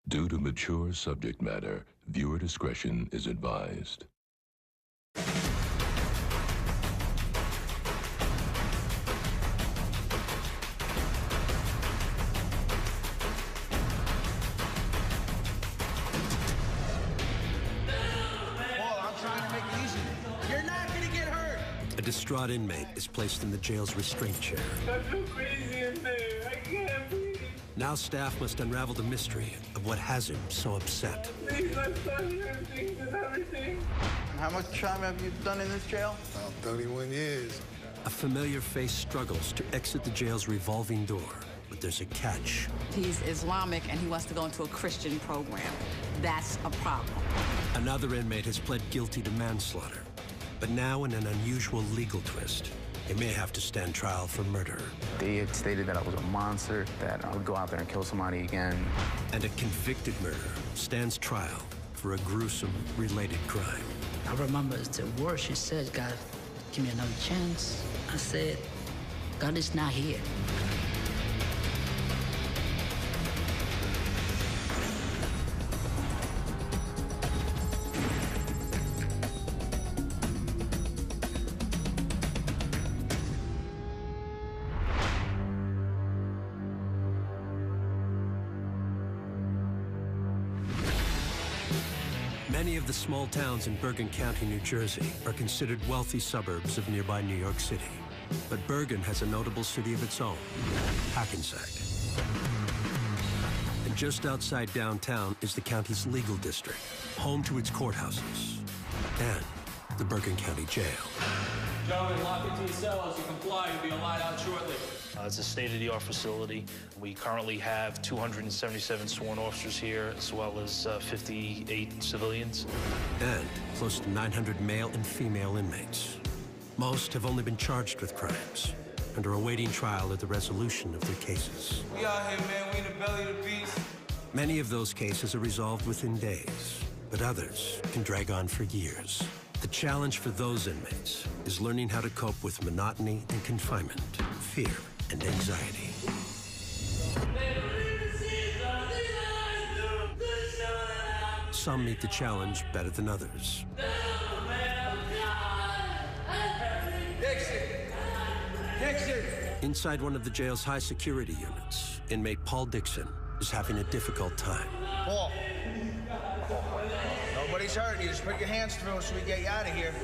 Due to mature subject matter, viewer discretion is advised. A distraught inmate is placed in the jail's restraint chair. I feel crazy in there. I can't breathe. Now staff must unravel the mystery of what has him so upset. Please, my son, everything is everything. How much time have you done in this jail? About 31 years. A familiar face struggles to exit the jail's revolving door, but there's a catch. He's Islamic and he wants to go into a Christian program. That's a problem. Another inmate has pled guilty to manslaughter. But now, in an unusual legal twist, they may have to stand trial for murder. They had stated that I was a monster, that I would go out there and kill somebody again. And a convicted murderer stands trial for a gruesome related crime. I remember the word she said, God, give me another chance. I said, God is not here. Many of the small towns in Bergen County, New Jersey, are considered wealthy suburbs of nearby New York City. But Bergen has a notable city of its own, Hackensack. And just outside downtown is the county's legal district, home to its courthouses, and the Bergen County Jail. Gentlemen, lock into your cells. You comply, you'll be allowed out shortly. It's a state-of-the-art facility. We currently have 277 sworn officers here, as well as 58 civilians. And close to 900 male and female inmates. Most have only been charged with crimes and are awaiting trial or the resolution of their cases. We out here, man. We in the belly of the beast. Many of those cases are resolved within days, but others can drag on for years. The challenge for those inmates is learning how to cope with monotony and confinement, fear and anxiety. Some meet the challenge better than others. Dixon! Inside one of the jail's high security units, inmate Paul Dixon is having a difficult time. Paul. Nobody's hurting you. Just put your hands through so we get you out of here.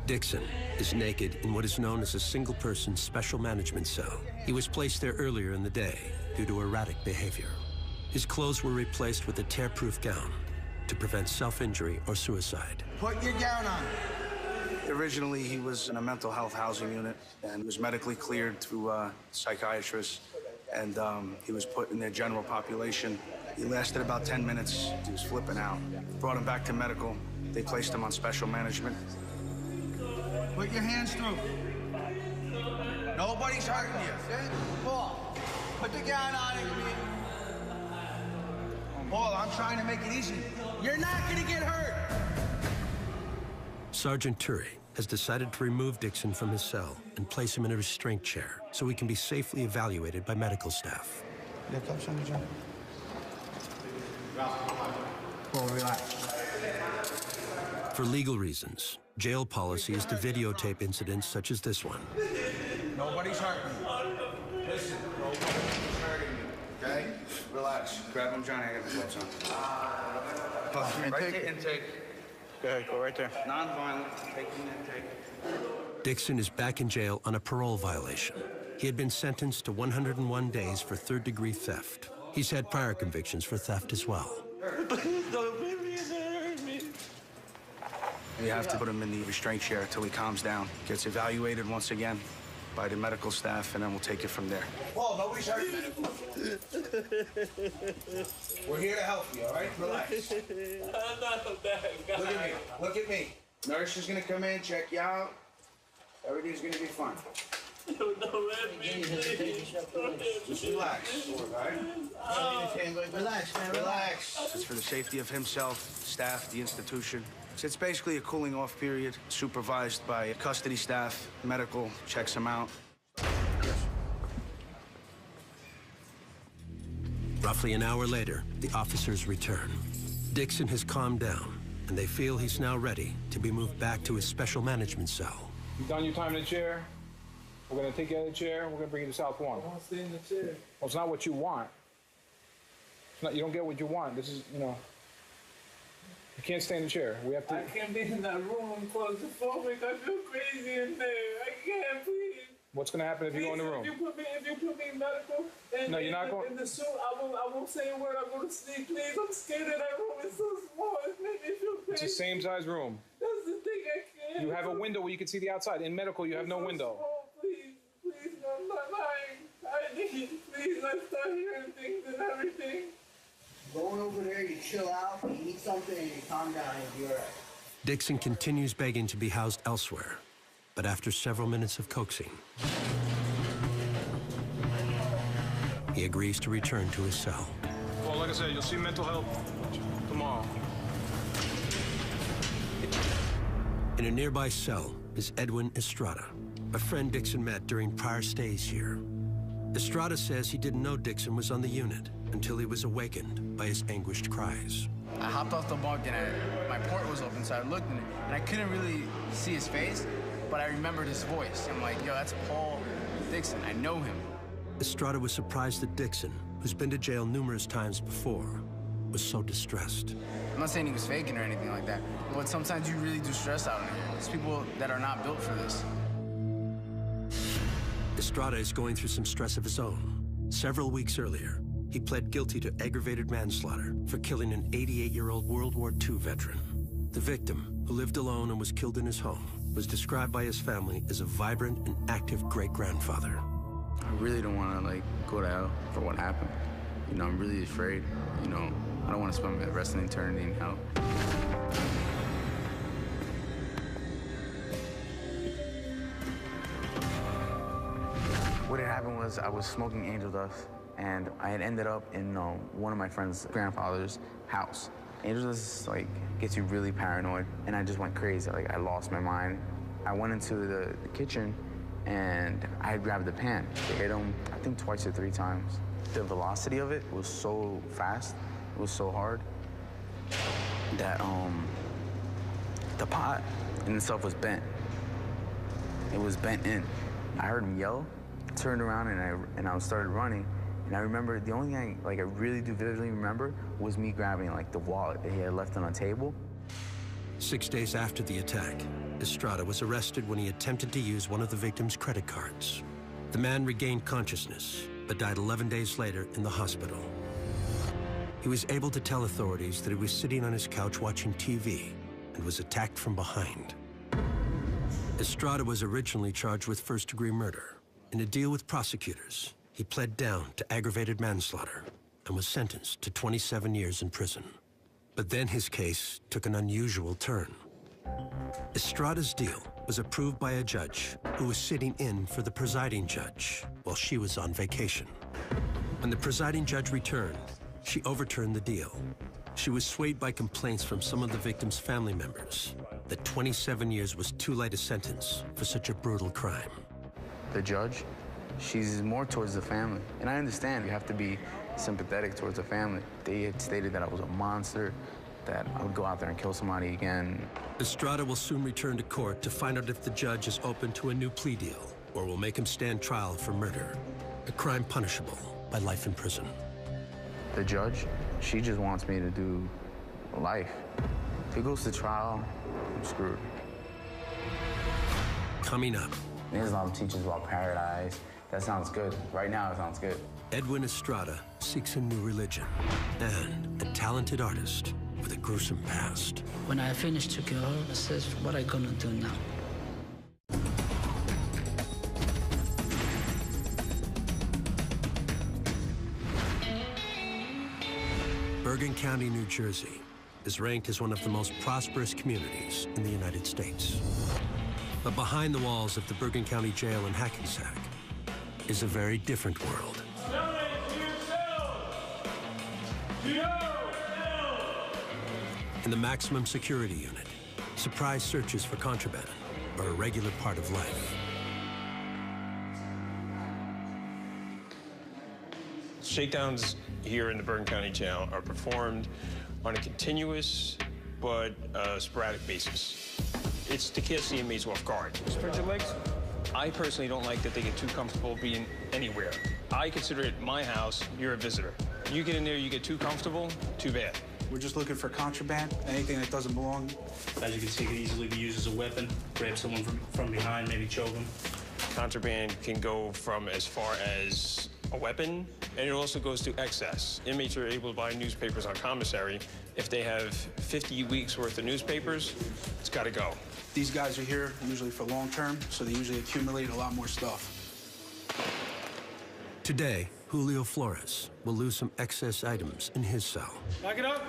Dixon is naked in what is known as a single-person special management cell. He was placed there earlier in the day due to erratic behavior. His clothes were replaced with a tear-proof gown to prevent self-injury or suicide. Put your gown on. Originally, he was in a mental health housing unit and was medically cleared through a psychiatrist, and he was put in their general population. He lasted about 10 minutes. He was flipping out. Brought him back to medical. They placed him on special management. Put your hands through. Nobody's hurting you. Paul, put the gown on and give me... Paul, I'm trying to make it easy. You're not gonna get hurt. Sergeant Turi has decided to remove Dixon from his cell and place him in a restraint chair so he can be safely evaluated by medical staff. Yeah, come, Sonny John. Paul, relax. For legal reasons, jail policy is to videotape incidents such as this one. Nobody's hurting you. Listen, nobody's hurting you, okay? Relax. Grab him, Johnny. I got the gloves on. Right there, intake. Go ahead, go right there. Non-violent, taking intake. Dixon is back in jail on a parole violation. He had been sentenced to 101 days for third-degree theft. He's had prior convictions for theft as well. Please don't make me hurt me. You have to put him in the restraint chair until he calms down, gets evaluated once again by the medical staff, and then we'll take it from there. Whoa, nobody's hurting you. We're here to help you, all right? Relax. I'm not a bad guy. Look at me. Look at me. Nurse is gonna come in, check you out. Everything's gonna be fine. Don't let me, please. Just relax, all right? Relax, man. Relax. It's for the safety of himself, staff, the institution. It's basically a cooling off period, supervised by custody staff. Medical checks him out. Roughly an hour later, the officers return. Dixon has calmed down, and they feel he's now ready to be moved back to his special management cell. You done your time in the chair? We're gonna take you out of the chair, we're gonna bring you to South 1. I want to stay in the chair. Well, it's not what you want. It's not, you don't get what you want. This is, you know, you can't stay in the chair. We have to. I can't be in that room claustrophobic. I feel crazy in there. I can't, please. What's gonna happen if you go in the room? If you put me in medical, and no, you're not going. In the suit, I won't say a word. I go to sleep, please. I'm scared of that room. It's so small. It makes me feel crazy. It's the same size room. That's the thing. I can't. You have a window where you can see the outside. In medical, you have no window. Small. Please, no, I'm not lying. I need, please. I start hearing things and everything. Going over there, you chill out, you eat something, and you calm down, and you'll be all right. Dixon continues begging to be housed elsewhere, but after several minutes of coaxing, he agrees to return to his cell. Well, like I said, you'll see mental health tomorrow. In a nearby cell is Edwin Estrada, a friend Dixon met during prior stays here. Estrada says he didn't know Dixon was on the unit until he was awakened by his anguished cries. I hopped off the bunk and my port was open, so I looked in it, and I couldn't really see his face, but I remembered his voice. I'm like, yo, that's Paul Dixon. I know him. Estrada was surprised that Dixon, who's been to jail numerous times before, was so distressed. I'm not saying he was faking or anything like that, but sometimes you really do stress out in here. There's people that are not built for this. Estrada is going through some stress of his own. Several weeks earlier, he pled guilty to aggravated manslaughter for killing an 88-year-old World War II veteran. The victim, who lived alone and was killed in his home, was described by his family as a vibrant and active great-grandfather. I really don't want to, go to hell for what happened. You know, I'm really afraid. You know, I don't want to spend the rest of the eternity in hell. What had happened was I was smoking angel dust, and I had ended up in one of my friend's grandfather's house. Angel dust, gets you really paranoid, and I just went crazy. I lost my mind. I went into the kitchen, and I had grabbed the pan. It hit him, I think, twice or 3 times. The velocity of it was so fast, it was so hard, that the pot in itself was bent. It was bent in. I heard him yell, turned around, and I started running. And I remember, the only thing I really do vividly remember was me grabbing the wallet that he had left on a table. 6 days after the attack, Estrada was arrested when he attempted to use one of the victim's credit cards. The man regained consciousness, but died 11 days later in the hospital. He was able to tell authorities that he was sitting on his couch watching TV and was attacked from behind. Estrada was originally charged with first-degree murder. In a deal with prosecutors, he pled down to aggravated manslaughter and was sentenced to 27 years in prison. But then his case took an unusual turn. Estrada's deal was approved by a judge who was sitting in for the presiding judge while she was on vacation. When the presiding judge returned, she overturned the deal. She was swayed by complaints from some of the victim's family members that 27 years was too light a sentence for such a brutal crime. The judge, she's more towards the family. And I understand you have to be sympathetic towards the family. They had stated that I was a monster, that I would go out there and kill somebody again. Estrada will soon return to court to find out if the judge is open to a new plea deal or will make him stand trial for murder, a crime punishable by life in prison. The judge, she just wants me to do life. If he goes to trial, I'm screwed. Coming up. Islam teaches about paradise. That sounds good. Right now, it sounds good. Edwin Estrada seeks a new religion and a talented artist with a gruesome past. When I finished to kill her, I said, what am I gonna do now? Bergen County, New Jersey is ranked as one of the most prosperous communities in the United States. But behind the walls of the Bergen County Jail in Hackensack is a very different world. In the maximum security unit, surprise searches for contraband are a regular part of life. Shakedowns here in the Bergen County Jail are performed on a continuous but sporadic basis. It's to catch the inmates off guard. Spread your legs. I personally don't like that they get too comfortable being anywhere. I consider it my house, you're a visitor. You get in there, you get too comfortable, too bad. We're just looking for contraband, anything that doesn't belong. As you can see, it can easily be used as a weapon, grab someone from behind, maybe choke them. Contraband can go from as far as a weapon, and it also goes to excess. Inmates are able to buy newspapers on commissary. If they have 50 weeks worth of newspapers, it's got to go. These guys are here usually for long term, so they usually accumulate a lot more stuff. Today, Julio Flores will lose some excess items in his cell. Back it up.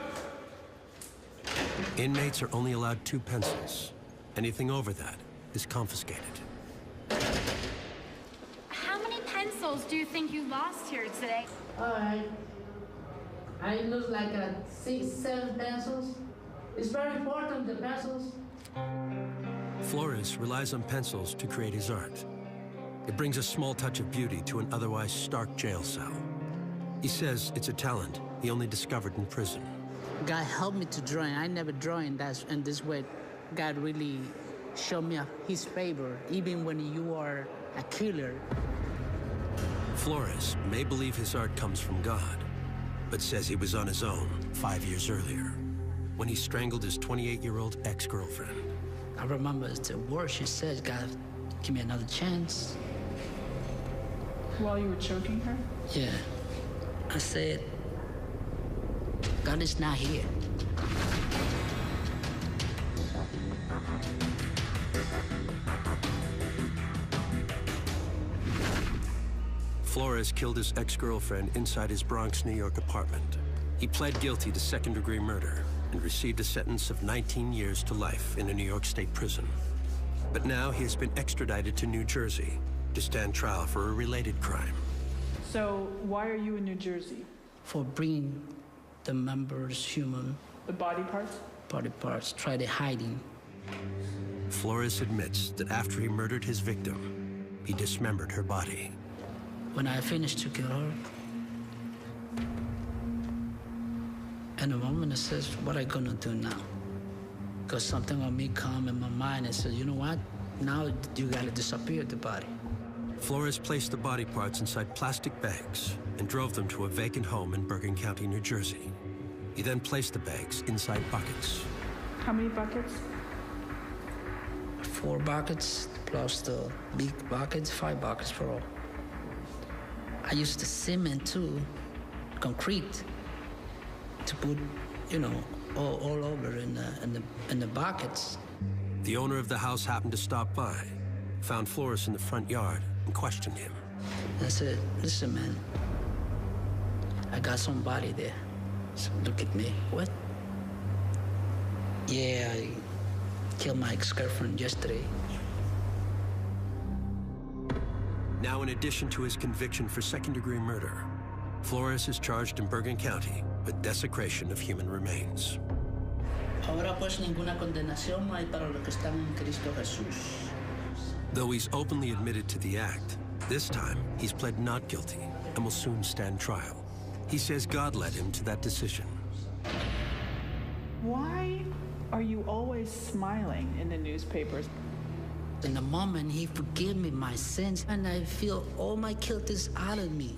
Inmates are only allowed 2 pencils. Anything over that is confiscated. How many pencils do you think you lost here today? All right. I lose like 6, 7 pencils. It's very important, the pencils. Flores relies on pencils to create his art. It brings a small touch of beauty to an otherwise stark jail cell. He says it's a talent he only discovered in prison. God helped me to draw. I never draw in this way. God really showed me his favor, even when you are a killer. Flores may believe his art comes from God, but says he was on his own 5 years earlier, when he strangled his 28-year-old ex-girlfriend. I remember the word she said, God, give me another chance. While you were choking her? Yeah. I said, God is not here. Flores killed his ex-girlfriend inside his Bronx, New York apartment. He pled guilty to second-degree murder and received a sentence of 19 years to life in a New York State prison. But now he has been extradited to New Jersey to stand trial for a related crime. So why are you in New Jersey? For bringing the members, human. The body parts? Body parts, try to hiding. Flores admits that after he murdered his victim, he dismembered her body. When I finished to kill her, and the moment I says, what I gonna do now? Because something on me come in my mind and said, you know what? Now you gotta disappear the body. Flores placed the body parts inside plastic bags and drove them to a vacant home in Bergen County, New Jersey. He then placed the bags inside buckets. How many buckets? 4 buckets, plus the big buckets, 5 buckets for all. I used the cement too, concrete, to put, you know, all over in the buckets. The owner of the house happened to stop by, found Flores in the front yard, and questioned him. I said, listen, man, I got somebody there. So look at me. What? Yeah, I killed my ex-girlfriend yesterday. Now, in addition to his conviction for second-degree murder, Flores is charged in Bergen County with desecration of human remains. Ahora pues ninguna condenación hay para los que están en Cristo Jesús. Though he's openly admitted to the act, this time he's pled not guilty and will soon stand trial. He says God led him to that decision. Why are you always smiling in the newspapers? In the moment he forgave me my sins, and I feel all my guilt is out of me.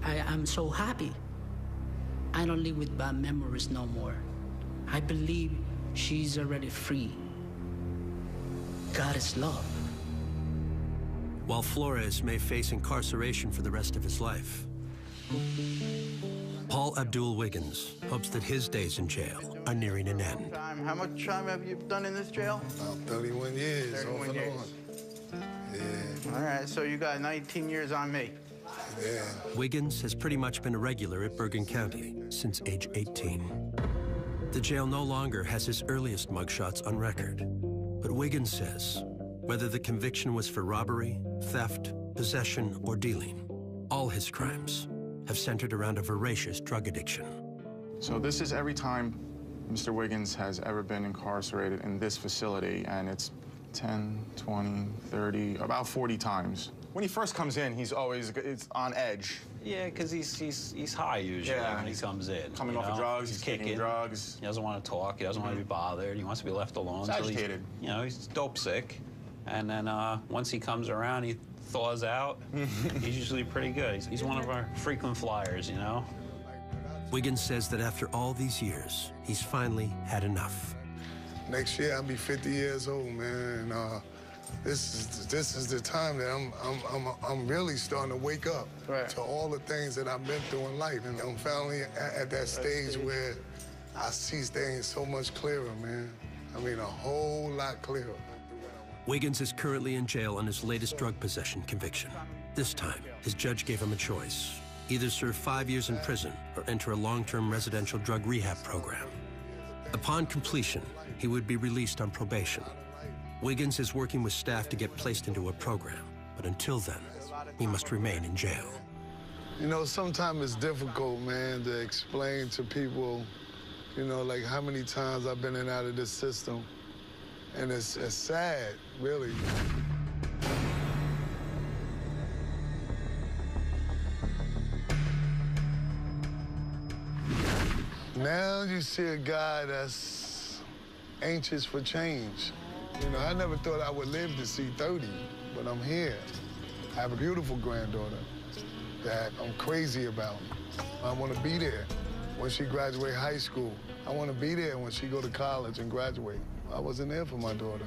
I'm so happy. I don't live with bad memories no more. I believe she's already free. God is love. While Flores may face incarceration for the rest of his life, Paul Abdul Wiggins hopes that his days in jail are nearing an end. How much time have you done in this jail? About 31 years. 31 years. Yeah. All right, so you got 19 years on me. Yeah. Wiggins has pretty much been a regular at Bergen County since age 18. The jail no longer has his earliest mugshots on record, but Wiggins says whether the conviction was for robbery, theft, possession, or dealing, all his crimes have centered around a voracious drug addiction. So this is every time Mr. Wiggins has ever been incarcerated in this facility, and it's 10, 20, 30, about 40 times When he first comes in, he's always it's on edge. Yeah, because he's high usually when he comes in. Coming off of drugs, he's kicking drugs. He doesn't want to talk. He doesn't want to be bothered. He wants to be left alone. He's agitated. So he's dope sick. And then once he comes around, he thaws out. He's usually pretty good. He's one of our frequent flyers, you know? Wiggins says that after all these years, he's finally had enough. Next year, I'll be 50 years old, man. And, this is the time that I'm really starting to wake up to all the things that I've been through in life. And I'm finally at that stage where I see things so much clearer, man. I mean, a whole lot clearer. Wiggins is currently in jail on his latest drug possession conviction. This time, his judge gave him a choice. Either serve 5 years in prison or enter a long-term residential drug rehab program. Upon completion, he would be released on probation. Wiggins is working with staff to get placed into a program, but until then, he must remain in jail. You know, sometimes it's difficult, man, to explain to people, you know, like how many times I've been in and out of this system. And it's sad, really. Now you see a guy that's anxious for change. You know, I never thought I would live to see 30, but I'm here. I have a beautiful granddaughter that I'm crazy about. I want to be there when she graduates high school. I want to be there when she go to college and graduate. I wasn't there for my daughter.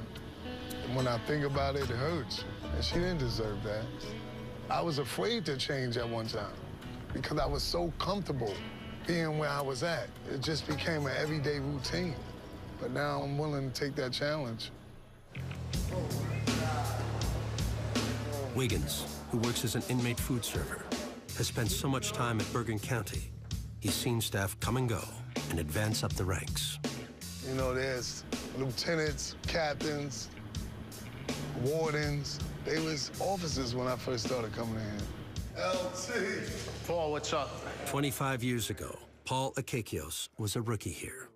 And when I think about it, it hurts. And she didn't deserve that. I was afraid to change at one time because I was so comfortable being where I was at. It just became an everyday routine. But now I'm willing to take that challenge. Wiggins, who works as an inmate food server, has spent so much time at Bergen County, he's seen staff come and go and advance up the ranks. You know, there's lieutenants, captains, wardens. They was officers when I first started coming in. LT. Paul, what's up? 25 years ago, Paul Akakios was a rookie here.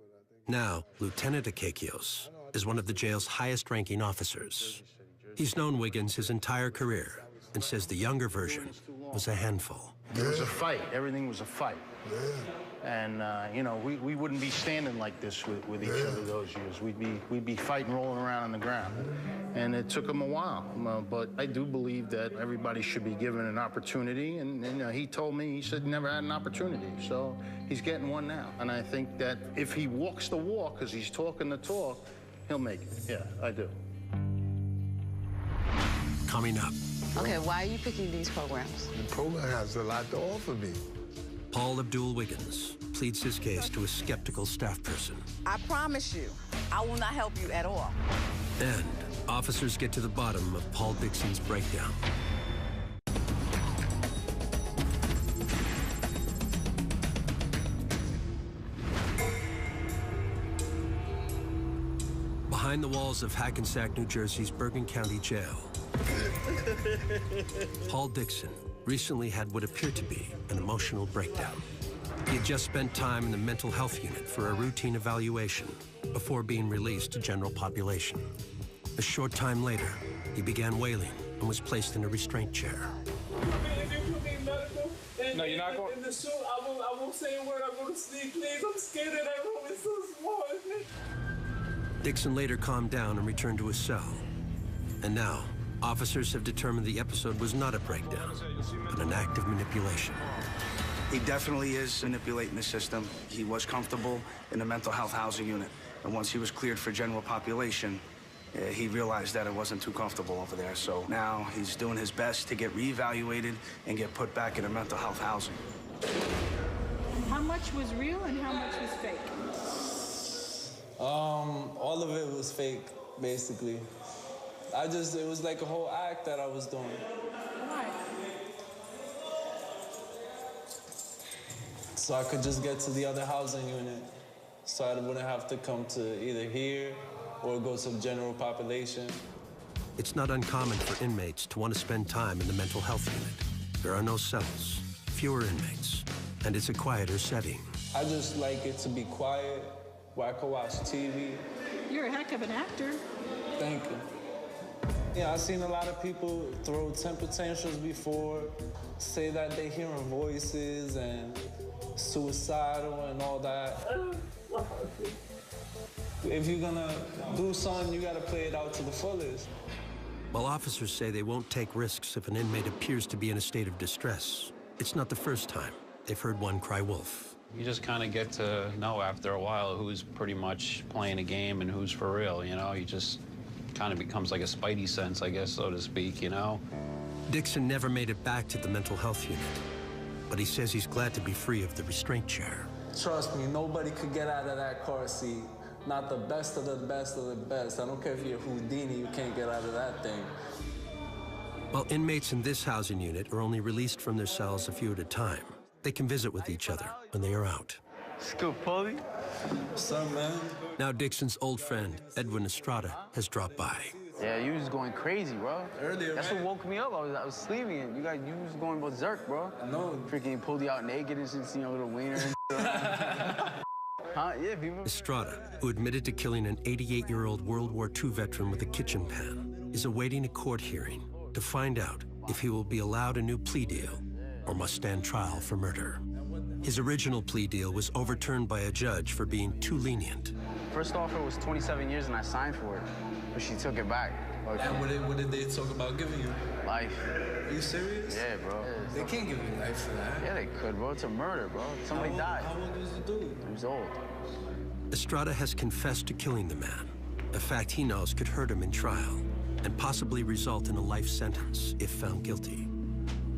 Now, Lieutenant Akakios is one of the jail's highest-ranking officers. He's known Wiggins his entire career and says the younger version was a handful. It was a fight. Everything was a fight. And, you know, we wouldn't be standing like this with each other those years. We'd be fighting, rolling around on the ground. And it took him a while. But I do believe that everybody should be given an opportunity. And he told me, he said he never had an opportunity. So he's getting one now. And I think that if he walks the walk, because he's talking the talk, he'll make it. Yeah, I do. Coming up. Okay, why are you picking these programs? The program has a lot to offer me. Paul Abdul Wiggins pleads his case to a skeptical staff person. I promise you, I will not help you at all. And officers get to the bottom of Paul Dixon's breakdown. Behind the walls of Hackensack, New Jersey's Bergen County Jail, Paul Dixon recently had what appeared to be an emotional breakdown. He had just spent time in the mental health unit for a routine evaluation before being released to general population. A short time later, he began wailing and was placed in a restraint chair. No, you're not going. In the show, I won't say a word. I'm going to sleep, please. I'm scared of that room. It's so small. Dixon later calmed down and returned to his cell. And now, officers have determined the episode was not a breakdown, but an act of manipulation. He definitely is manipulating the system. He was comfortable in the mental health housing unit. And once he was cleared for general population, he realized that it wasn't too comfortable over there. So now he's doing his best to get reevaluated and get put back in the mental health housing. How much was real and how much was fake? All of it was fake, basically. It was like a whole act that I was doing. Why? So I could just get to the other housing unit, so I wouldn't have to come to either here or go to the general population. It's not uncommon for inmates to want to spend time in the mental health unit. There are no cells, fewer inmates, and it's a quieter setting. I just like it to be quiet, where I could watch TV. You're a heck of an actor. Thank you. Yeah, I've seen a lot of people throw temper tantrums before, say that they hearing voices and suicidal and all that. If you're gonna do something, you gotta play it out to the fullest. While officers say they won't take risks if an inmate appears to be in a state of distress, it's not the first time they've heard one cry wolf. You just kind of get to know after a while who's pretty much playing a game and who's for real, you know? You just kind of becomes like a spidey sense, I guess, so to speak, you know? Dixon never made it back to the mental health unit, but he says he's glad to be free of the restraint chair. Trust me, nobody could get out of that car seat. Not the best of the best of the best. I don't care if you're Houdini, you can't get out of that thing. While inmates in this housing unit are only released from their cells a few at a time, they can visit with each other when they are out. Scoop, Paulie. What's up, man? Now Dixon's old friend, Edwin Estrada, has dropped by. Yeah, you was going crazy, bro. Earlier, That's what woke me up. I was sleeping and you was going berserk, bro. No. Freaking pulled you out naked and shit, seeing your little wiener and Huh? Yeah, people. Estrada, who admitted to killing an 88-year-old World War II veteran with a kitchen pan, is awaiting a court hearing to find out if he will be allowed a new plea deal or must stand trial for murder. His original plea deal was overturned by a judge for being too lenient. First offer was 27 years and I signed for it, but she took it back. And what did they talk about giving you? Life. Are you serious? Yeah, bro. They can't give you life for that. Yeah, they could, bro. It's a murder, bro. Somebody died. How old was the dude? He was old. Estrada has confessed to killing the man, a fact he knows could hurt him in trial and possibly result in a life sentence if found guilty.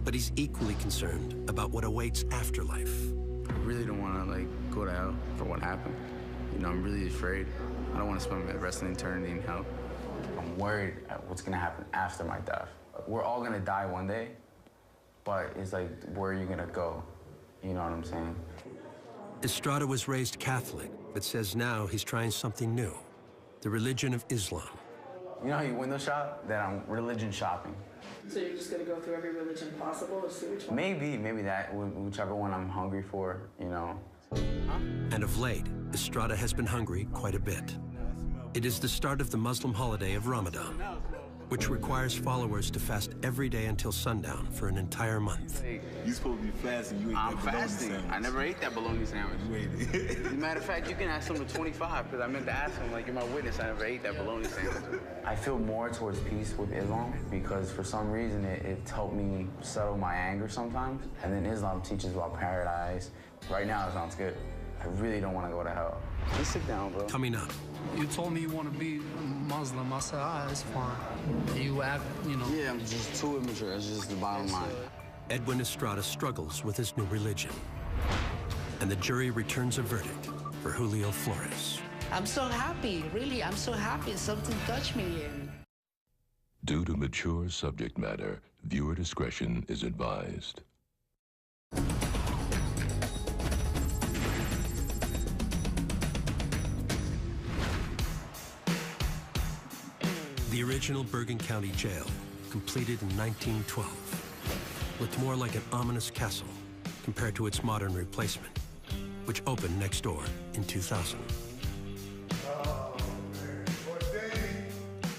But he's equally concerned about what awaits afterlife. I really don't want to, go to hell for what happened. You know, I'm really afraid. I don't want to spend the rest of eternity in hell. I'm worried at what's going to happen after my death. We're all going to die one day, but it's like, where are you going to go? You know what I'm saying? Estrada was raised Catholic, but says now he's trying something new, the religion of Islam. You know how you window shop? That I'm religion shopping. So you're just gonna go through every religion possible to see which one? Maybe that, whichever one I'm hungry for, you know. And of late, Estrada has been hungry quite a bit. It is the start of the Muslim holiday of Ramadan, which requires followers to fast every day until sundown for an entire month. You supposed to be fasting. You ate I'm that bologna fasting. sandwich. I never ate that bologna sandwich. You ate it. As a matter of fact, you can ask him to 25, because I meant to ask him, you're my witness, I never ate that bologna sandwich. I feel more towards peace with Islam, because for some reason it's helped me settle my anger sometimes. And then Islam teaches about paradise. Right now, it sounds good. I really don't want to go to hell. Just sit down, bro. Coming up. You told me you want to be Muslim. I said, it's fine. You act, Yeah, I'm just too immature. That's just the bottom line. Edwin Estrada struggles with his new religion. And the jury returns a verdict for Julio Flores. I'm so happy, really, I'm so happy. Something touched me. Due to mature subject matter, viewer discretion is advised. The original Bergen County Jail, completed in 1912, looked more like an ominous castle compared to its modern replacement, which opened next door in 2000.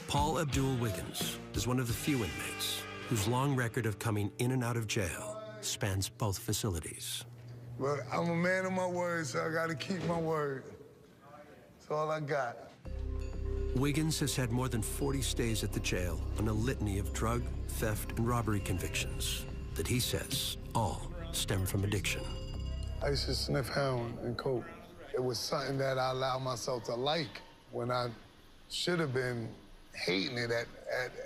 Paul Abdul Wiggins is one of the few inmates whose long record of coming in and out of jail spans both facilities. But I'm a man of my word, so I gotta keep my word. That's all I got. Wiggins has had more than 40 stays at the jail on a litany of drug, theft, and robbery convictions that he says all stem from addiction. I used to sniff heroin and coke. It was something that I allowed myself to like when I should have been hating it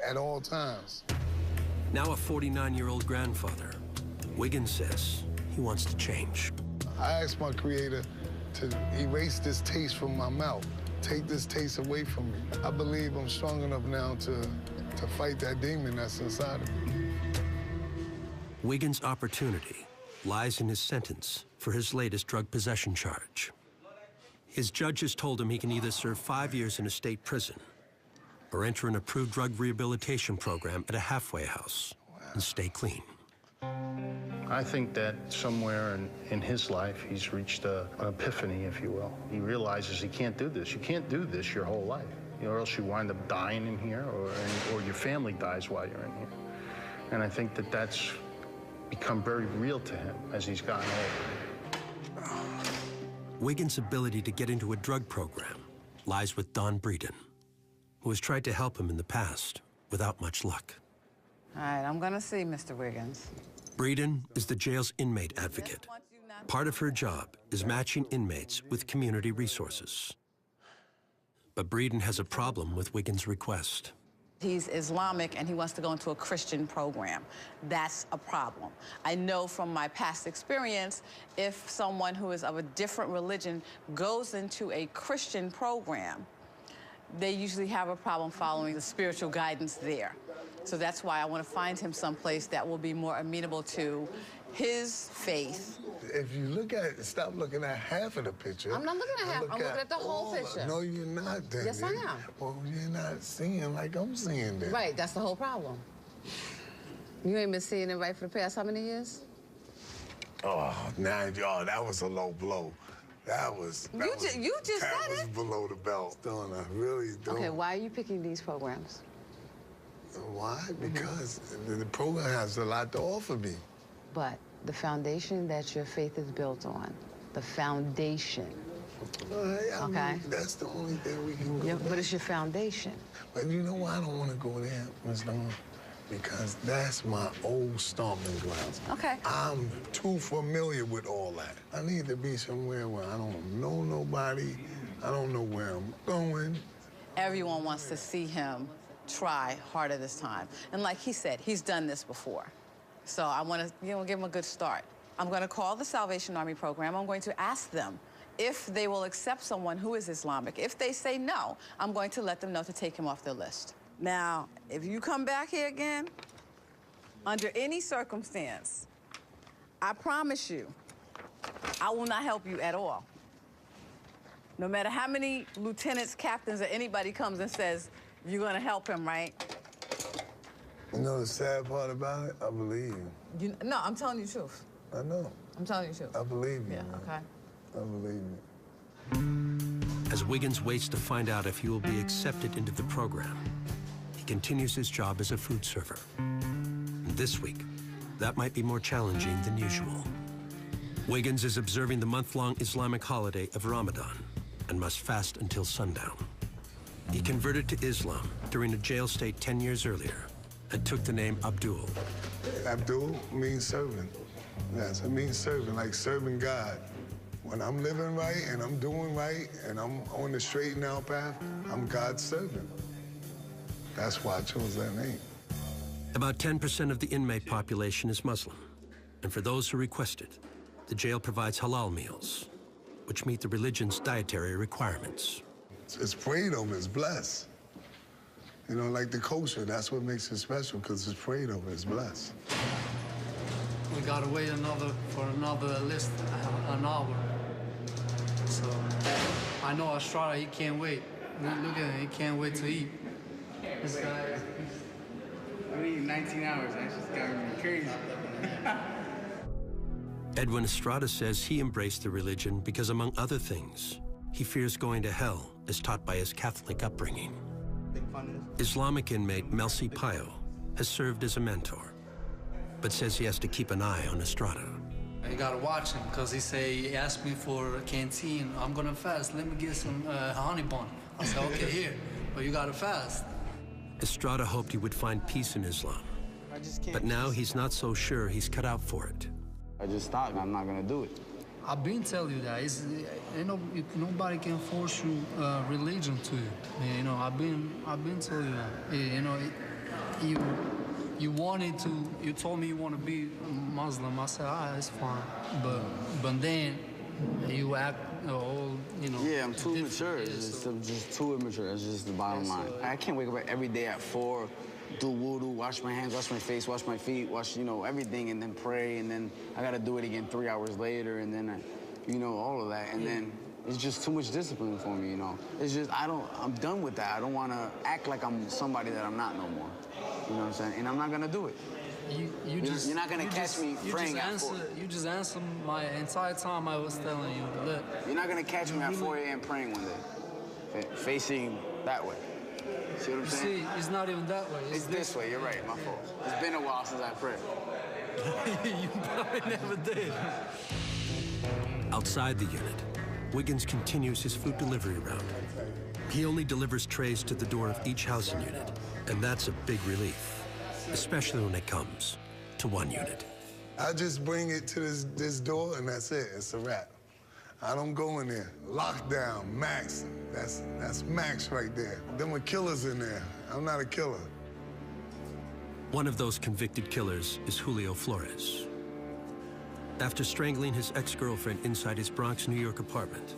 at all times. Now a 49-year-old grandfather, Wiggins says he wants to change. I asked my creator to erase this taste from my mouth. Take this taste away from me. I believe I'm strong enough now to fight that demon that's inside of me. Wiggins' opportunity lies in his sentence for his latest drug possession charge. His judge has told him he can either serve 5 years in a state prison or enter an approved drug rehabilitation program at a halfway house and stay clean. I think that somewhere in his life, he's reached an epiphany, if you will. He realizes he can't do this. You can't do this your whole life. or else you wind up dying in here, or your family dies while you're in here. And I think that that's become very real to him as he's gotten older. Wiggins' ability to get into a drug program lies with Don Breeden, who has tried to help him in the past without much luck. All right, I'm gonna see Mr. Wiggins. Breeden is the jail's inmate advocate. Part of her job is matching inmates with community resources. But Breeden has a problem with Wiggins' request. He's Islamic and he wants to go into a Christian program. That's a problem. I know from my past experience, if someone who is of a different religion goes into a Christian program, they usually have a problem following the spiritual guidance there. So that's why I want to find him someplace that will be more amenable to his faith. If you look at it, stop looking at half of the picture. I'm not looking at half, I'm looking at the whole all picture. No, you're not, then. Yes, I am. Well, you're not seeing like I'm seeing it. Right, that's the whole problem. You ain't been seeing it right for the past how many years? Oh, that was a low blow. That was You just that said was it. below the belt. Really don't. Okay, why are you picking these programs? Why? Because the program has a lot to offer me. But the foundation that your faith is built on, the foundation. I mean, Okay. that's the only thing we can go. Yeah, but it's your foundation. But you know why I don't want to go there, Ms. Dawn? Because that's my old stomping grounds. Okay. I'm too familiar with all that. I need to be somewhere where I don't know nobody. I don't know where I'm going. Everyone wants to see him try harder this time. And like he said, he's done this before. So I want to, give him a good start. I'm going to call the Salvation Army program. I'm going to ask them if they will accept someone who is Islamic. If they say no, I'm going to let them know to take him off their list. Now, if you come back here again, under any circumstance, I promise you, I will not help you at all. No matter how many lieutenants, captains, or anybody comes and says, you're going to help him, right? You know the sad part about it? I believe you. No, I'm telling you the truth. I know. I'm telling you the truth. I believe you. Yeah, man. okay. I believe you. As Wiggins waits to find out if he will be accepted into the program, he continues his job as a food server. And this week, that might be more challenging than usual. Wiggins is observing the month-long Islamic holiday of Ramadan and must fast until sundown. He converted to Islam during a jail stay 10 years earlier and took the name Abdul. Abdul means servant. Yes, it means servant, like serving God. When I'm living right and I'm doing right and I'm on the straight and narrow path, I'm God's servant. That's why I chose that name. About 10% of the inmate population is Muslim. And for those who request it, the jail provides halal meals, which meet the religion's dietary requirements. It's prayed over, it's blessed. You know, like the kosher, that's what makes it special, because it's prayed over, it's blessed. We gotta wait for another at least an hour. So I know Estrada, he can't wait. Look at him, he can't wait to eat. This guy. I'm eating 19 hours. That's just got me crazy. Edwin Estrada says he embraced the religion because, among other things, he fears going to hell as taught by his Catholic upbringing. Islamic inmate Melcy Pio has served as a mentor, but says he has to keep an eye on Estrada. You gotta watch him, because he asked me for a canteen. I'm gonna fast, let me get some honey bun. I said, okay, here, but you gotta fast. Estrada hoped he would find peace in Islam, but now he's not so sure he's cut out for it. I just stopped, I'm not gonna do it. I've been telling you that. Nobody can force you religion to you. You know, I've been telling you that. You know, you wanted to. You told me you want to be a Muslim. I said, it's fine. But then you act all, Yeah, I'm too mature. I'm just too immature. That's just the bottom line. I can't wake up every day at 4. Do wudu, wash my hands, wash my face, wash my feet, wash, everything, and then pray, and then I gotta do it again 3 hours later, and then, all of that, and then it's just too much discipline for me, It's just, I'm done with that. I don't wanna act like I'm somebody that I'm not no more. You know what I'm saying? And I'm not gonna do it. You're not gonna catch me praying at 4. You just answered my entire time I was telling you. Look, you're not gonna catch me at 4 a.m. praying one day, facing that way. See what I'm saying? See, it's not even that way. It's this way. You're right. My fault. It's been a while since I prayed. You probably never did. Outside the unit, Wiggins continues his food delivery route. He only delivers trays to the door of each housing unit, and that's a big relief, especially when it comes to one unit. I just bring it to this door, and that's it. It's a wrap. I don't go in there. Lockdown, max. That's max right there. Them are killers in there. I'm not a killer. One of those convicted killers is Julio Flores. After strangling his ex-girlfriend inside his Bronx, New York apartment,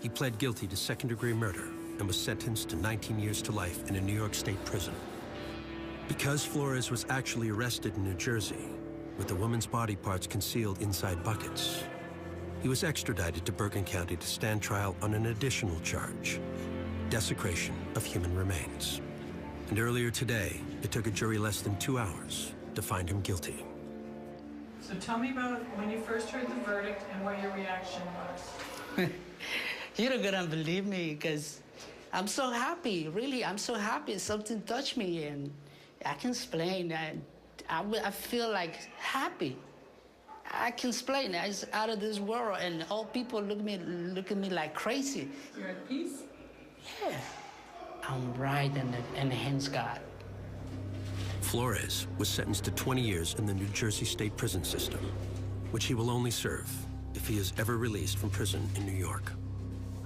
he pled guilty to second-degree murder and was sentenced to 19 years to life in a New York State prison. Because Flores was actually arrested in New Jersey, with the woman's body parts concealed inside buckets, he was extradited to Bergen County to stand trial on an additional charge, desecration of human remains. And earlier today, it took a jury less than 2 hours to find him guilty. So tell me about when you first heard the verdict and what your reaction was. You're not gonna believe me because I'm so happy, really. I'm so happy. Something touched me, and I can explain. I feel like happy. I can explain. It's out of this world, and all people look at me like crazy. You're at peace? Yeah. I'm right in the hands of God. Flores was sentenced to 20 years in the New Jersey State prison system, which he will only serve if he is ever released from prison in New York.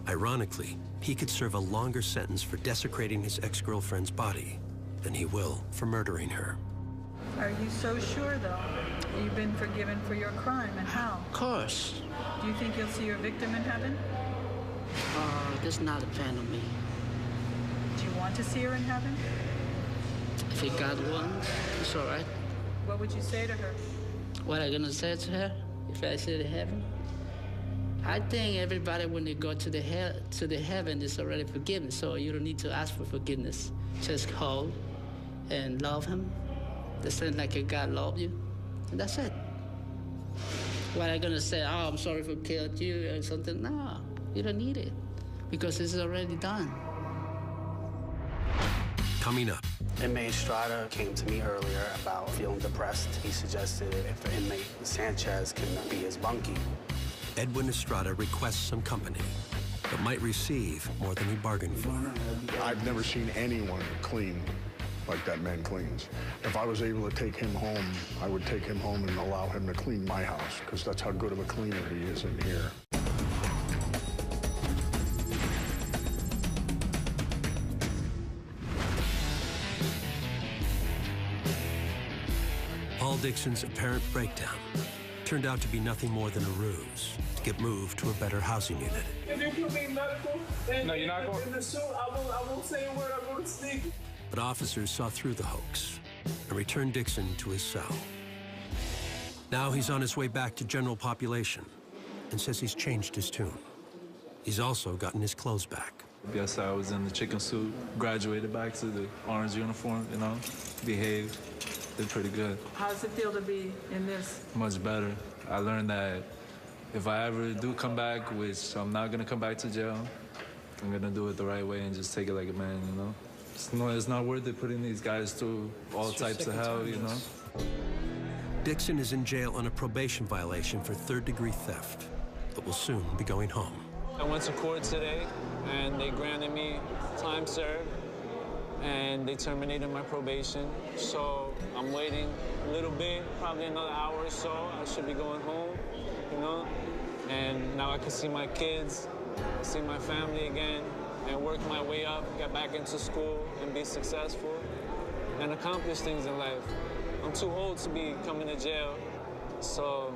Ironically, he could serve a longer sentence for desecrating his ex-girlfriend's body than he will for murdering her. Are you so sure, though, that you've been forgiven for your crime, and how? Of course. Do you think you'll see your victim in heaven? That's not depend on me. Do you want to see her in heaven? If he got one, it's all right. What would you say to her? What I gonna say to her if I say to heaven? I think everybody, when they go to the heaven, is already forgiven. So you don't need to ask for forgiveness. Just call and love him. The same like a God loved you, and that's it. What I gonna say? Oh, I'm sorry for killing you or something? No, you don't need it because it's already done. Coming up. Inmate Estrada came to me earlier about feeling depressed. He suggested if inmate Sanchez can be his bunkie. Edwin Estrada requests some company, but might receive more than he bargained for. I've never seen anyone clean like that man cleans. If I was able to take him home, I would take him home and allow him to clean my house, because that's how good of a cleaner he is in here. Paul Dixon's apparent breakdown turned out to be nothing more than a ruse to get moved to a better housing unit. If you put me in medical, then No, you're not going. in the suit, I won't say a word. I'm going to sneak. But officers saw through the hoax and returned Dixon to his cell. Now he's on his way back to general population and says he's changed his tune. He's also gotten his clothes back. Yes, I was in the chicken suit, graduated back to the orange uniform, you know, behaved, did pretty good. How does it feel to be in this? Much better. I learned that if I ever do come back, which I'm not gonna come back to jail, I'm gonna do it the right way and just take it like a man, you know? It's not worth it putting these guys through all types of hell, you know? Dixon is in jail on a probation violation for third-degree theft, but will soon be going home. I went to court today, and they granted me time served, and they terminated my probation. So I'm waiting a little bit, probably another hour or so. I should be going home, you know? And now I can see my kids, see my family again, and work my way up, get back into school, and be successful, and accomplish things in life. I'm too old to be coming to jail, so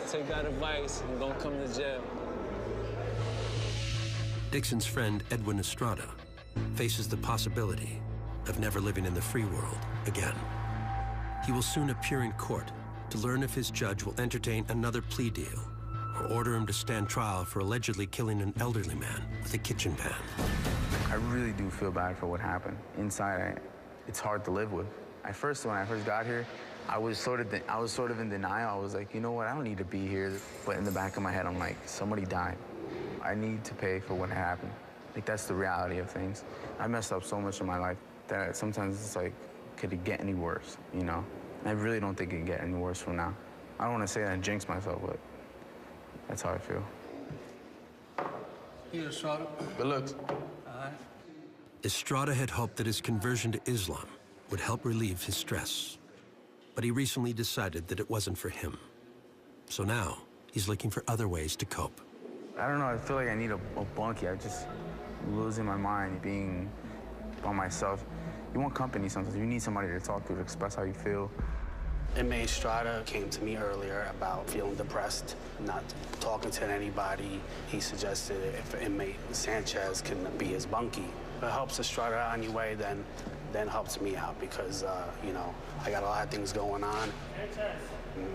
take that advice and don't come to jail. Dixon's friend, Edwin Estrada, faces the possibility of never living in the free world again. He will soon appear in court to learn if his judge will entertain another plea deal or order him to stand trial for allegedly killing an elderly man with a kitchen pan. I really do feel bad for what happened. Inside, it's hard to live with. When I first got here, I was sort of in denial. I was like, you know what, I don't need to be here. But in the back of my head, I'm like, somebody died. I need to pay for what happened. Like, that's the reality of things. I messed up so much in my life that sometimes it's like, could it get any worse, you know? I really don't think it can get any worse from now. I don't want to say that and jinx myself, but that's how I feel. Here, Estrada. Good looks. Estrada had hoped that his conversion to Islam would help relieve his stress. But he recently decided that it wasn't for him. So now, he's looking for other ways to cope. I don't know, I feel like I need a bunkie. I'm just losing my mind, being by myself. You want company sometimes. You need somebody to talk to express how you feel. Inmate Estrada came to me earlier about feeling depressed, not talking to anybody. He suggested if inmate Sanchez can be his bunkie. If it helps Estrada out anyway, then helps me out because, you know, I got a lot of things going on.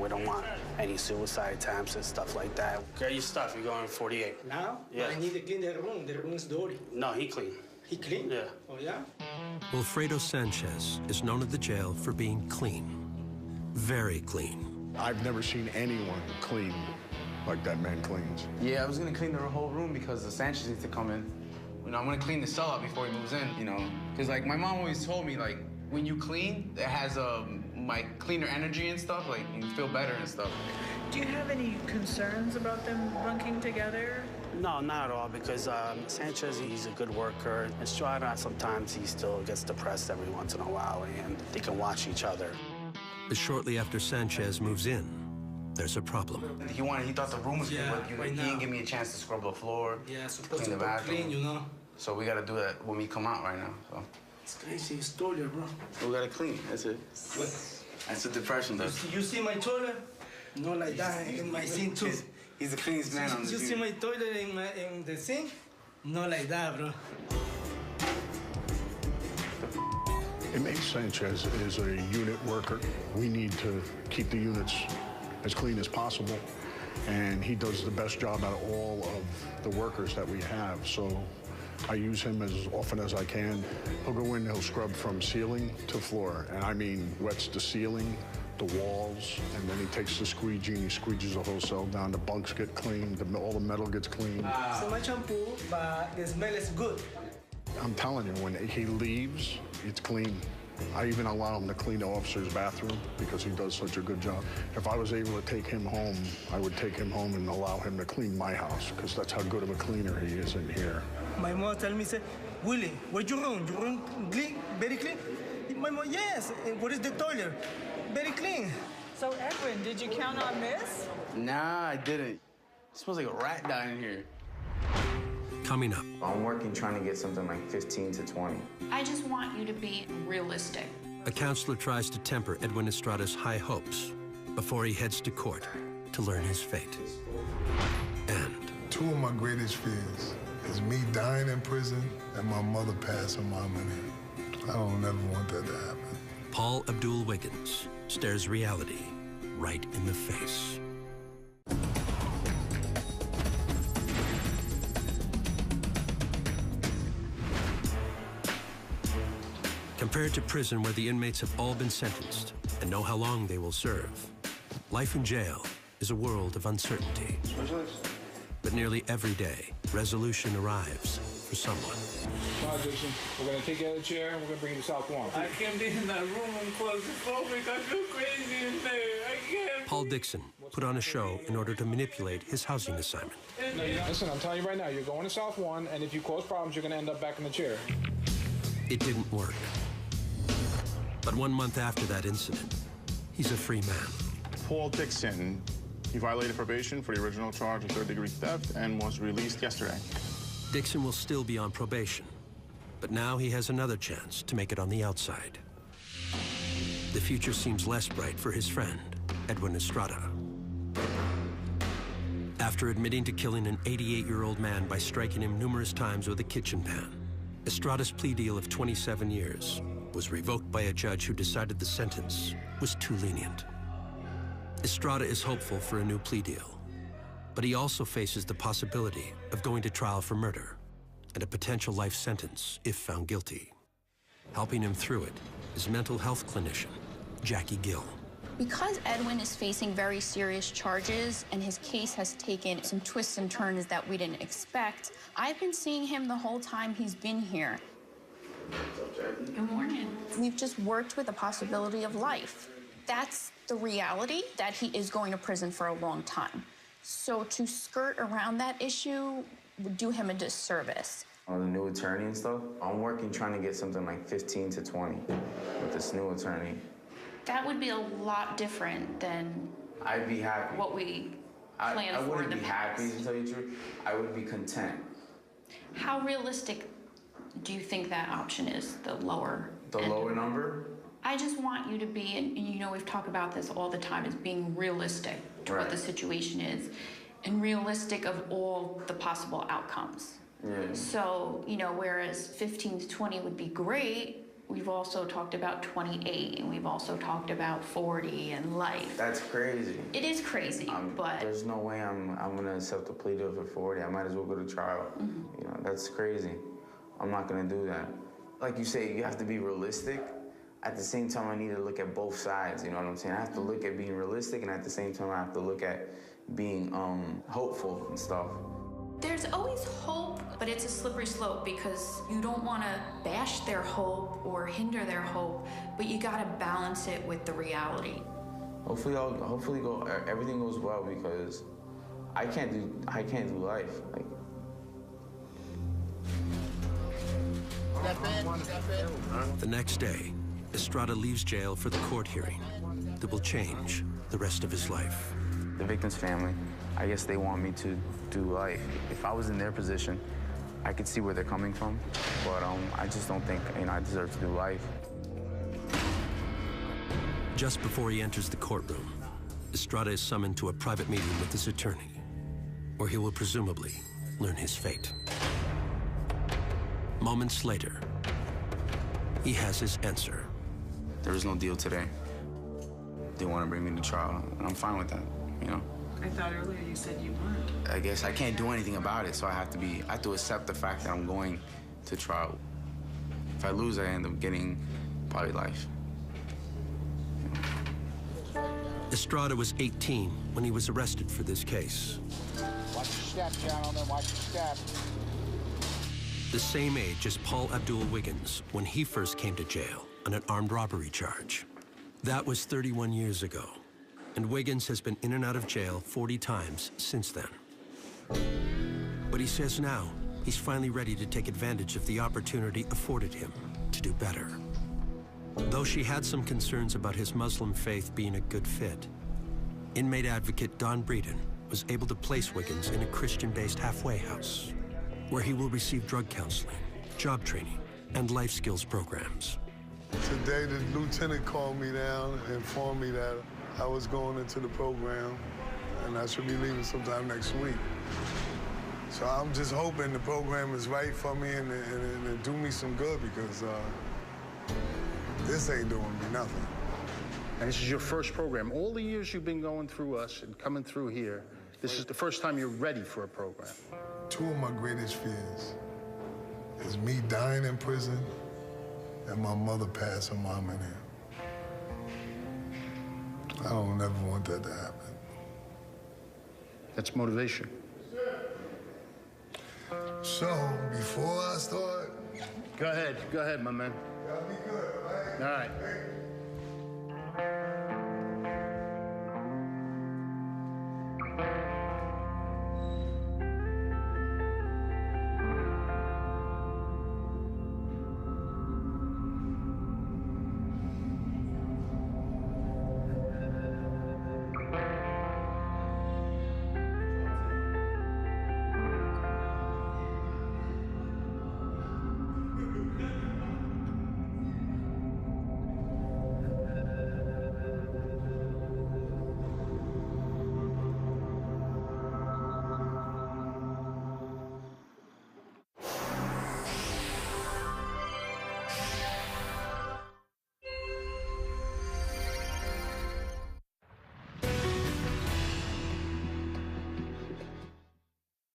We don't want any suicide attempts and stuff like that. Get your stuff. You're going 48. Now? Yeah. I need to clean the room. The room is dirty. No, he clean. He clean? Yeah. Oh, yeah? Wilfredo Sanchez is known at the jail for being clean. Very clean. I've never seen anyone clean like that man cleans. Yeah, I was gonna clean the whole room because the Sanchez needs to come in. You know, I'm gonna clean the cell out before he moves in, you know? Because, like, my mom always told me, like, when you clean, it has, like, cleaner energy and stuff, like, you feel better and stuff. Do you have any concerns about them bunking together? No, not at all, because Sanchez, he's a good worker. Estrada, sometimes he still gets depressed every once in a while, and they can watch each other. But shortly after Sanchez moves in, there's a problem. He thought the room was good, but he didn't give me a chance to scrub the floor, clean the bathroom. Clean, you know? So we gotta do that when we come out right now, so. It's crazy. It's toilet, bro. We gotta clean, that's it. What? That's the depression, though. You see my toilet? Not like that, in my sink, too. He's the cleanest man on the You team. see my toilet in the sink? Not like that, bro. Inmate Sanchez is a unit worker. We need to keep the units as clean as possible, and he does the best job out of all of the workers that we have. So I use him as often as I can. He'll go in, he'll scrub from ceiling to floor, and I mean wets the ceiling, the walls, and then he takes the squeegee and he squeegees the whole cell down. The bunks get cleaned, all the metal gets cleaned. So much shampoo, but the smell is good. I'm telling you, when he leaves, it's clean. I even allow him to clean the officer's bathroom because he does such a good job. If I was able to take him home, I would take him home and allow him to clean my house because that's how good of a cleaner he is in here. My mom tell me, say, Willie, where's your room? Your room clean, very clean? My mom, yes. What is the toilet? Very clean. So, Edwin, did you count on this? Nah, I didn't. It smells like a rat dying in here. Coming up. I'm working trying to get something like 15 to 20. I just want you to be realistic. A counselor tries to temper Edwin Estrada's high hopes before he heads to court to learn his fate. And two of my greatest fears is me dying in prison and my mother passing my money. I don't ever want that to happen. Paul Abdul Wiggins stares reality right in the face. Compared to prison where the inmates have all been sentenced and know how long they will serve, life in jail is a world of uncertainty. But nearly every day, resolution arrives for someone. Come on, Jason. We're going to take you out of the chair and we're going to bring you to South Lawn. I can't be in that room. I'm claustrophobic. I feel crazy in there. I can't. Paul Dixon put on a show in order to manipulate his housing assignment. No, listen, I'm telling you right now, you're going to South Lawn, and if you cause problems, you're going to end up back in the chair. It didn't work. But 1 month after that incident, he's a free man. Paul Dixon, he violated probation for the original charge of third-degree theft and was released yesterday. Dixon will still be on probation, but now he has another chance to make it on the outside. The future seems less bright for his friend, Edwin Estrada. After admitting to killing an 88-year-old man by striking him numerous times with a kitchen pan, Estrada's plea deal of 27 years was revoked by a judge who decided the sentence was too lenient. Estrada is hopeful for a new plea deal, but he also faces the possibility of going to trial for murder and a potential life sentence if found guilty. Helping him through it is mental health clinician Jackie Gill. Because Edwin is facing very serious charges and his case has taken some twists and turns that we didn't expect, I've been seeing him the whole time he's been here. Good morning. We've just worked with the possibility of life. That's the reality, that he is going to prison for a long time. So to skirt around that issue would do him a disservice. On the new attorney and stuff, I'm working trying to get something like 15 to 20 with this new attorney. That would be a lot different than I'd be happy. What we planned for in the past. I wouldn't be happy, to tell you the truth. I would be content. How realistic do you think that option is, the lower? The lower number? I just want you to be, and you know we've talked about this all the time, is being realistic to what the situation is and realistic of all the possible outcomes. Yeah. So, you know, whereas 15 to 20 would be great, we've also talked about 28, and we've also talked about 40 and life. That's crazy. It is crazy, but... There's no way I'm gonna accept a plea deal for 40. I might as well go to trial. You know, that's crazy. I'm not gonna do that. Like you say, you have to be realistic. At the same time, I need to look at both sides, you know what I'm saying? I have to look at being realistic, and at the same time, I have to look at being hopeful and stuff. There's always hope, but it's a slippery slope because you don't want to bash their hope or hinder their hope, but you got to balance it with the reality. Hopefully, everything goes well because I can't do life. Like, the next day, Estrada leaves jail for the court hearing that will change the rest of his life. The victim's family, I guess they want me to do life. If I was in their position, I could see where they're coming from, but I just don't think I deserve to do life. Just before he enters the courtroom, Estrada is summoned to a private meeting with his attorney, where he will presumably learn his fate. Moments later, he has his answer. There is no deal today. They want to bring me to trial, and I'm fine with that, you know? I thought earlier you said you weren't. I guess I can't do anything about it, so I have to accept the fact that I'm going to trial. If I lose, I end up getting probably life. Estrada was 18 when he was arrested for this case. Watch your step, gentlemen, watch your step. The same age as Paul Abdul Wiggins when he first came to jail on an armed robbery charge. That was 31 years ago, and Wiggins has been in and out of jail 40 times since then. But he says now he's finally ready to take advantage of the opportunity afforded him to do better. Though she had some concerns about his Muslim faith being a good fit, inmate advocate Don Breeden was able to place Wiggins in a Christian-based halfway house, where he will receive drug counseling, job training, and life skills programs. Today, the lieutenant called me down and informed me that I was going into the program, and I should be leaving sometime next week. So I'm just hoping the program is right for me and do me some good, because this ain't doing me nothing. And this is your first program. All the years you've been going through us and coming through here, this is the first time you're ready for a program. Two of my greatest fears is me dying in prison and my mother passing mom in here. I don't ever want that to happen. That's motivation. So, before I start... Go ahead, my man. Y'all be good, all right? All right.